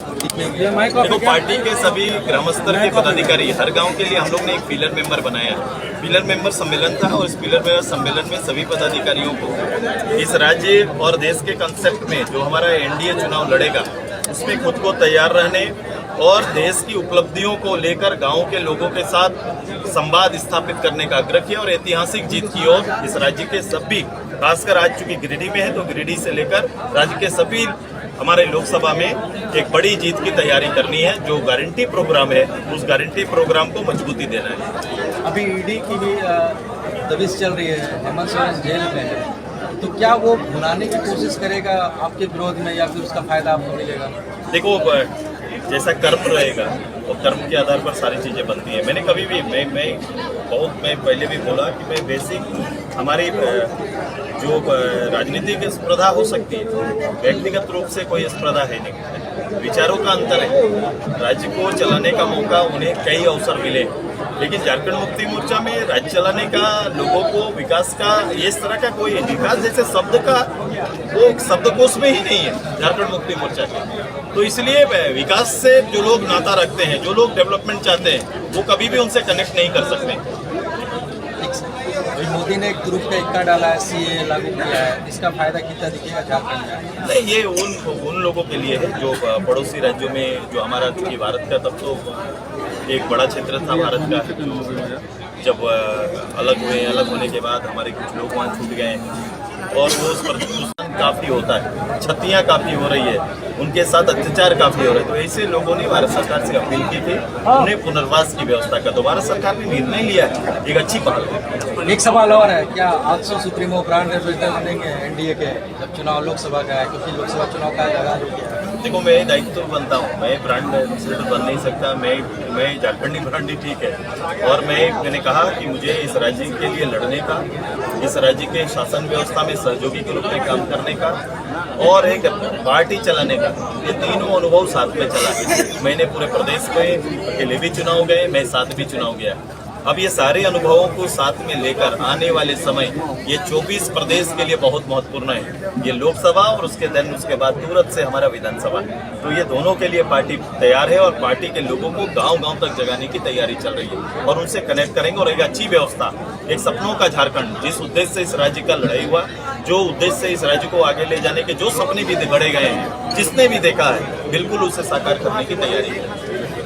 देखो, पार्टी के सभी ग्राम स्तर के पदाधिकारी, हर गांव के लिए हम लोग ने एक पिलर मेंबर बनाया है। पिलर मेंबर सम्मेलन था और इस पिलर मेंबर सम्मेलन में सभी पदाधिकारियों को इस राज्य और देश के कंसेप्ट में जो हमारा एनडीए चुनाव लड़ेगा उसमें खुद को तैयार रहने और देश की उपलब्धियों को लेकर गांव के लोगों के साथ संवाद स्थापित करने का आग्रह किया और ऐतिहासिक जीत की ओर इस राज्य के सभी, खासकर आज चूंकि गिरिडीह में है तो गिरिडीह से लेकर राज्य के सभी हमारे लोकसभा में एक बड़ी जीत की तैयारी करनी है। जो गारंटी प्रोग्राम है उस गारंटी प्रोग्राम को मजबूती देना है। अभी ईडी की भी दबिश चल रही है, हेमंत सोरेन जेल में है, तो क्या वो भुनाने की कोशिश करेगा आपके विरोध में या फिर उसका फायदा आपको मिलेगा? देखो, जैसा कर्म रहेगा और कर्म के आधार पर सारी चीजें बनती हैं। मैंने कभी भी मैं पहले भी बोला कि मैं बेसिक हमारी जो राजनीतिक स्पर्धा हो सकती है, व्यक्तिगत रूप से कोई स्पर्धा है नहीं, विचारों का अंतर है। राज्य को चलाने का मौका उन्हें कई अवसर मिले, लेकिन झारखंड मुक्ति मोर्चा में राज्य चलाने का, लोगों को विकास का, इस तरह का कोई विकास जैसे शब्द का वो शब्दकोश में ही नहीं है झारखंड मुक्ति मोर्चा के। तो इसलिए विकास से जो लोग नाता रखते हैं, जो लोग डेवलपमेंट चाहते हैं, वो कभी भी उनसे कनेक्ट नहीं कर सकते। मोदी ने एक ग्रुप का इक्का डाला है, सीए लागू किया है, इसका फायदा कितना दिखेगा झारखंड में? नहीं, ये उन लोगों के लिए है जो पड़ोसी राज्यों में, जो हमारा चूंकि भारत का तब तो एक बड़ा क्षेत्र था भारत का, जब अलग होने के बाद हमारे कुछ लोग वहाँ छूट गए और वो उस पर प्रदूषण काफ़ी होता है, क्षतियाँ काफ़ी हो रही है, उनके साथ अत्याचार काफ़ी हो रहे हैं। तो ऐसे लोगों ने भारत सरकार से अपील की थी उन्हें पुनर्वास की व्यवस्था का। तो भारत सरकार ने निर्णय लिया है, एक अच्छी पहल है। एक सवाल और है, क्या 800 सुप्रीमो ब्रांड एम्बेसडर बनेंगे एनडीए के जब चुनाव लोकसभा का है, क्योंकि लोकसभा चुनाव का आगाज हो गया है? देखो, मैं दायित्व बनता हूँ, मैं ब्रांड एम्बेसडर बन नहीं सकता, मैं झारखंडी ब्रांड ही ठीक है। और मैंने कहा कि मुझे इस राज्य के लिए लड़ने का, इस राज्य के शासन व्यवस्था में सहयोगी के रूप में काम करने का और एक पार्टी चलाने का, ये तीनों अनुभव साथ में चला है। मैंने पूरे प्रदेश में अकेले भी चुनाव गए, मैं साथ भी चुनाव गया। अब ये सारे अनुभवों को साथ में लेकर आने वाले समय ये 24 प्रदेश के लिए बहुत महत्वपूर्ण है। ये लोकसभा और उसके बाद तुरंत से हमारा विधानसभा। तो ये दोनों के लिए पार्टी तैयार है और पार्टी के लोगों को गांव-गांव तक जगाने की तैयारी चल रही है और उनसे कनेक्ट करेंगे और एक अच्छी व्यवस्था, एक सपनों का झारखंड, जिस उद्देश्य से इस राज्य का लड़ाई हुआ, जो उद्देश्य से इस राज्य को आगे ले जाने के जो सपने भी गढ़े गए हैं, जिसने भी देखा है, बिल्कुल उसे साकार करने की तैयारी है।